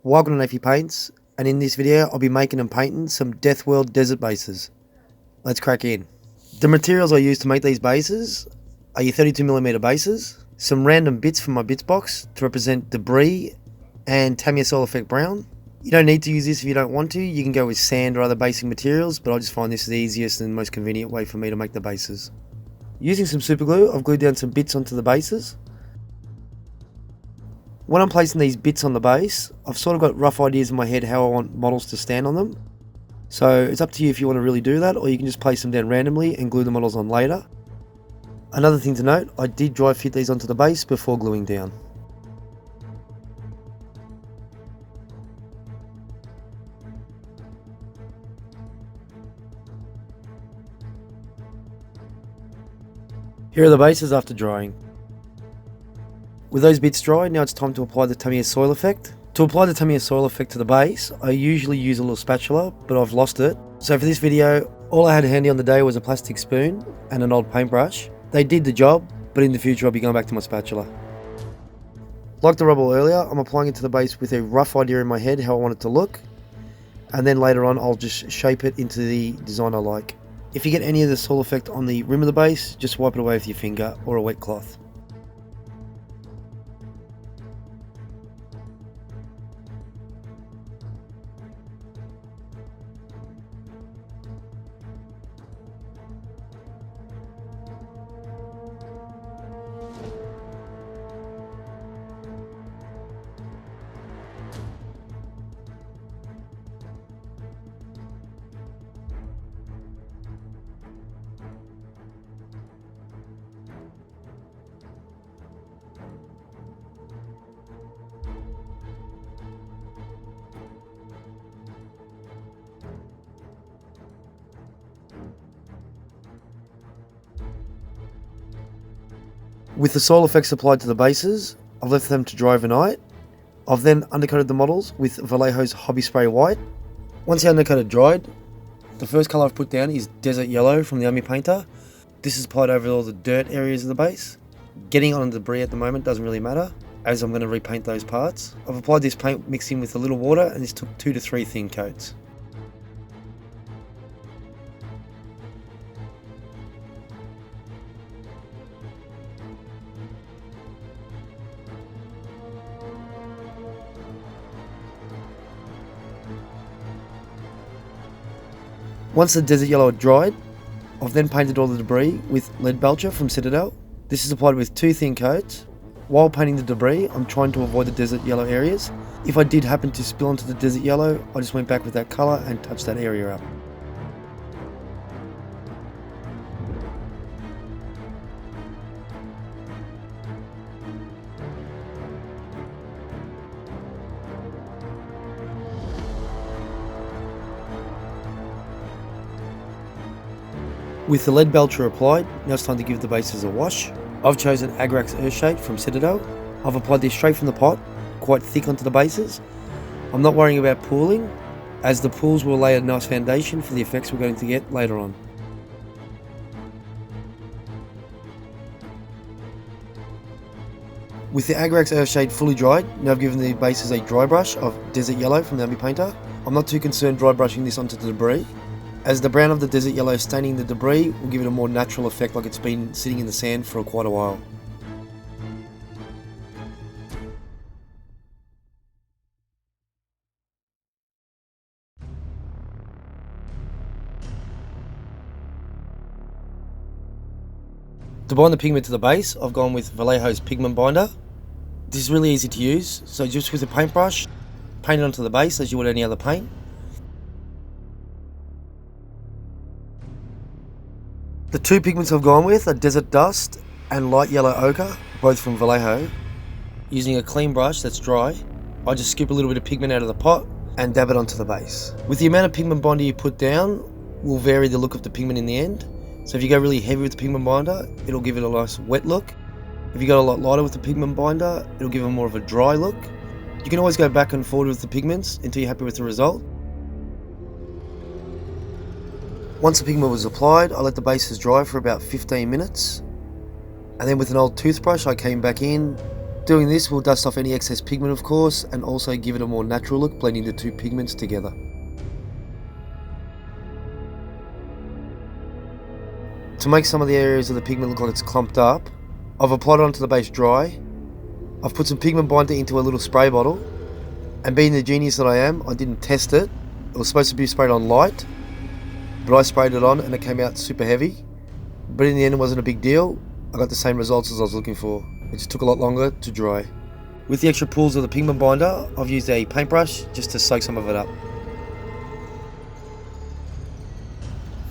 Welcome to Nafy Paints, and in this video I'll be making and painting some Deathworld desert bases. Let's crack in. The materials I use to make these bases are your 32mm bases, some random bits from my bits box to represent debris and Tamiya Soil Effect Brown. You don't need to use this if you don't want to, you can go with sand or other basic materials, but I just find this is the easiest and most convenient way for me to make the bases. Using some super glue, I've glued down some bits onto the bases. When I'm placing these bits on the base, I've sort of got rough ideas in my head how I want models to stand on them. So it's up to you if you want to really do that, or you can just place them down randomly and glue the models on later. Another thing to note, I did dry fit these onto the base before gluing down. Here are the bases after drying. With those bits dry, now it's time to apply the Tamiya Soil Effect. To apply the Tamiya Soil Effect to the base, I usually use a little spatula, but I've lost it. So for this video, all I had handy on the day was a plastic spoon and an old paintbrush. They did the job, but in the future I'll be going back to my spatula. Like the rubble earlier, I'm applying it to the base with a rough idea in my head how I want it to look, and then later on I'll just shape it into the design I like. If you get any of the soil effect on the rim of the base, just wipe it away with your finger or a wet cloth. With the soil effects applied to the bases, I've left them to dry overnight. I've then undercoated the models with Vallejo's Hobby Spray White. Once the undercoated dried, the first colour I've put down is Desert Yellow from the Amyu Painter. This is applied over all the dirt areas of the base. Getting on the debris at the moment doesn't really matter, as I'm going to repaint those parts. I've applied this paint mixed in with a little water, and this took 2 to 3 thin coats. Once the desert yellow had dried, I've then painted all the debris with Leadbelcher from Citadel. This is applied with 2 thin coats. While painting the debris, I'm trying to avoid the desert yellow areas. If I did happen to spill onto the desert yellow, I just went back with that colour and touched that area up. With the Leadbelcher applied, now it's time to give the bases a wash. I've chosen Agrax Earthshade from Citadel. I've applied this straight from the pot, quite thick onto the bases. I'm not worrying about pooling, as the pools will lay a nice foundation for the effects we're going to get later on. With the Agrax Earthshade fully dried, now I've given the bases a dry brush of Desert Yellow from the Amyu Painter. I'm not too concerned dry brushing this onto the debris, as the brown of the desert yellow staining the debris will give it a more natural effect, like it's been sitting in the sand for quite a while. To bind the pigment to the base, I've gone with Vallejo's Pigment Binder. This is really easy to use, so just with a paintbrush, paint it onto the base as you would any other paint. The 2 pigments I've gone with are Desert Dust and Light Yellow Ochre, both from Vallejo. Using a clean brush that's dry, I just scoop a little bit of pigment out of the pot and dab it onto the base. With the amount of pigment binder you put down will vary the look of the pigment in the end. So if you go really heavy with the pigment binder, it'll give it a nice wet look. If you go a lot lighter with the pigment binder, it'll give it more of a dry look. You can always go back and forward with the pigments until you're happy with the result. Once the pigment was applied, I let the bases dry for about 15 minutes, and then with an old toothbrush I came back in Doing this will dust off any excess pigment of course, and also give it a more natural look, blending the two pigments together. To make some of the areas of the pigment look like it's clumped up, I've applied it onto the base dry. I've put some Pigment Binder into a little spray bottle, and being the genius that I am, I didn't test it. It was supposed to be sprayed on light, but I sprayed it on and it came out super heavy. But in the end it wasn't a big deal. I got the same results as I was looking for. It just took a lot longer to dry. With the extra pools of the Pigment Binder, I've used a paintbrush just to soak some of it up.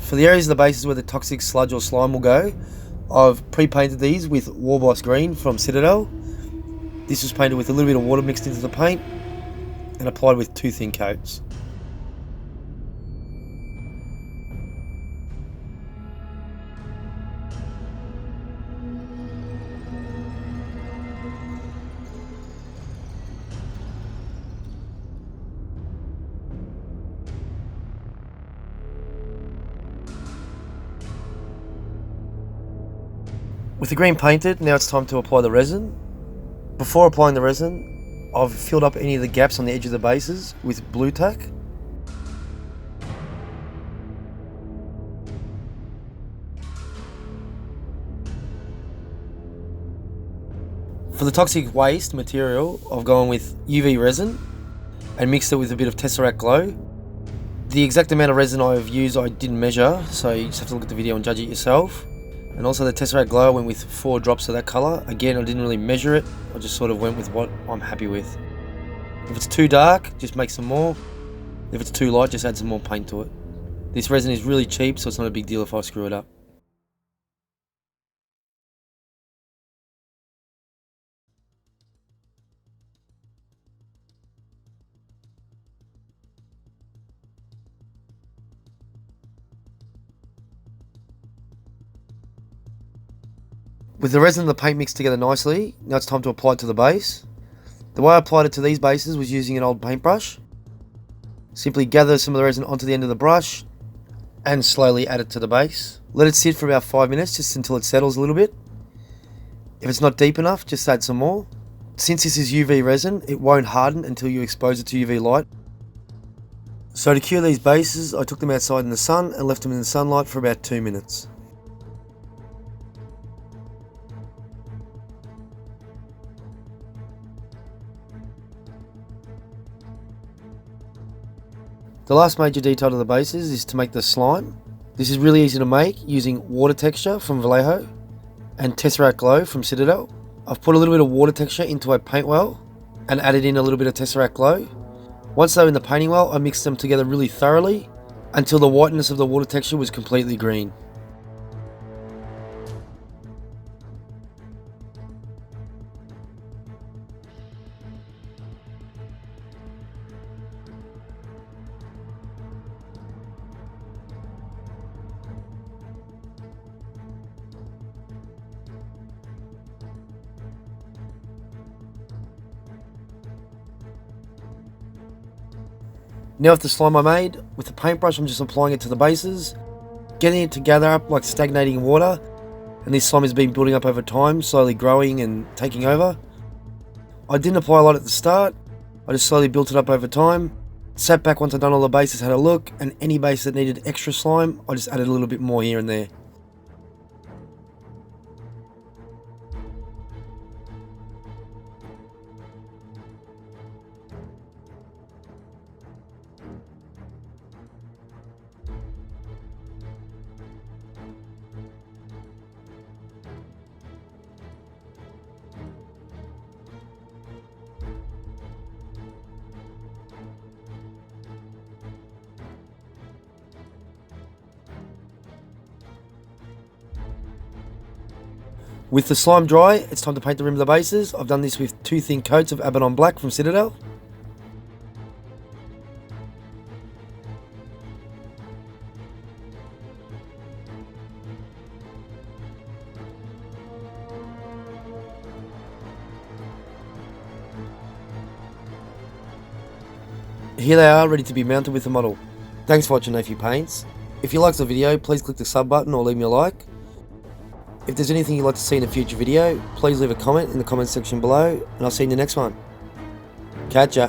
For the areas of the bases where the toxic sludge or slime will go, I've pre-painted these with Waboss Green from Citadel. This was painted with a little bit of water mixed into the paint and applied with 2 thin coats. With the green painted, now it's time to apply the resin. Before applying the resin, I've filled up any of the gaps on the edge of the bases with Blu Tak. For the toxic waste material, I've gone with UV resin and mixed it with a bit of Tesseract Glow. The exact amount of resin I've used I didn't measure, so you just have to look at the video and judge it yourself. And also the Tesseract Glow, I went with 4 drops of that colour. Again, I didn't really measure it, I just sort of went with what I'm happy with. If it's too dark, just make some more. If it's too light, just add some more paint to it. This resin is really cheap, so it's not a big deal if I screw it up. With the resin and the paint mixed together nicely, now it's time to apply it to the base. The way I applied it to these bases was using an old paintbrush. Simply gather some of the resin onto the end of the brush and slowly add it to the base. Let it sit for about 5 minutes, just until it settles a little bit. If it's not deep enough, just add some more. Since this is UV resin, it won't harden until you expose it to UV light. So to cure these bases, I took them outside in the sun and left them in the sunlight for about 2 minutes. The last major detail to the bases is to make the slime. This is really easy to make using water texture from Vallejo and Tesseract Glow from Citadel. I've put a little bit of water texture into a paint well and added in a little bit of Tesseract Glow. Once they were in the painting well, I mixed them together really thoroughly until the whiteness of the water texture was completely green. Now with the slime I made, with the paintbrush I'm just applying it to the bases, getting it to gather up like stagnating water, and this slime has been building up over time, slowly growing and taking over. I didn't apply a lot at the start, I just slowly built it up over time, sat back once I'd done all the bases, had a look, and any base that needed extra slime, I just added a little bit more here and there. With the slime dry, it's time to paint the rim of the bases. I've done this with 2 thin coats of Abbadon Black from Citadel. Here they are, ready to be mounted with the model. Thanks for watching Nephew Paints. If you liked the video, please click the sub button or leave me a like. If there's anything you'd like to see in a future video, please leave a comment in the comment section below, and I'll see you in the next one. Catch ya!